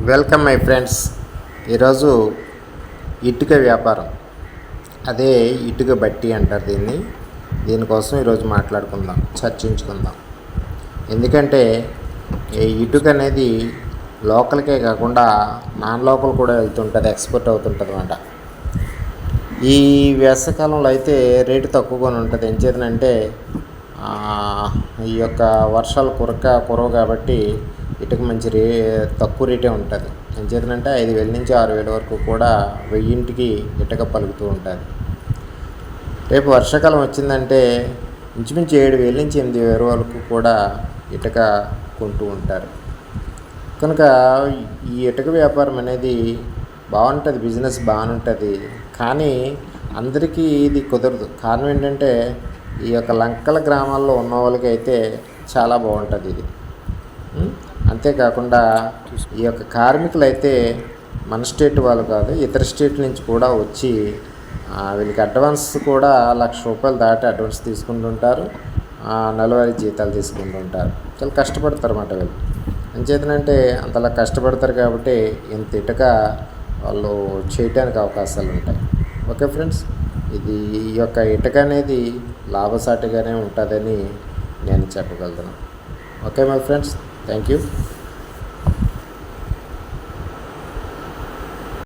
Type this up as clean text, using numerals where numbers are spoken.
Welcome my friends. ఈరోజు ఇటుక వ్యాపారం, అదే ఇటుక బట్టి అంటారు దీనికోసం ఈరోజు మాట్లాడుకుందాం, చర్చించుకుందాం. ఎందుకంటే ఈ ఇటుక అనేది లోకల్కే కాకుండా నాన్ లోకల్ కూడా వెళ్తుంటుంది, ఎక్స్పోర్ట్ అవుతుంటుంది అన్నమాట. ఈ వేసవికాలంలో అయితే రేటు తక్కువగానే ఉంటుంది. ఏం చేతనంటే ఈ యొక్క వర్షాలు కురవ కాబట్టి ఇటుక మంచి తక్కువ రేటే ఉంటుంది. ఏం చేతనంటే 5,000 నుంచి 6,000 వరకు కూడా 1000కి ఇటుక పలుకుతూ ఉంటుంది. రేపు వర్షాకాలం వచ్చిందంటే ఇంచుమించు 7,000 నుంచి 8,000 వరకు కూడా ఇటుక కొంటూ ఉంటారు. కనుక ఈ ఇటుక వ్యాపారం అనేది బాగుంటుంది, బిజినెస్ బాగుంటుంది. కానీ అందరికీ ఇది కుదరదు. కారణం ఏంటంటే ఈ యొక్క లంకల గ్రామాల్లో ఉన్న వాళ్ళకి అయితే చాలా బాగుంటుంది ఇది. అంతేకాకుండా ఈ యొక్క కార్మికులు అయితే మన స్టేట్ వాళ్ళు కాదు, ఇతర స్టేట్ నుంచి కూడా వచ్చి వీళ్ళకి అడ్వాన్స్ కూడా ₹1,00,000 దాటి అడ్వాన్స్ తీసుకుంటుంటారు. నెలవారీ జీతాలు తీసుకుంటుంటారు. చాలా కష్టపడతారు అన్నమాట వీళ్ళు. అంచేతనంటే అంతలా కష్టపడతారు కాబట్టి ఇంత ఇటుక వాళ్ళు చేయటానికి అవకాశాలు ఉంటాయి. ఓకే ఫ్రెండ్స్, ఈ యొక్క ఇటుక అనేది లాభసాటిగానే ఉంటుందని నేను చెప్పగలుగుతున్నాను. Okay my friends, thank you.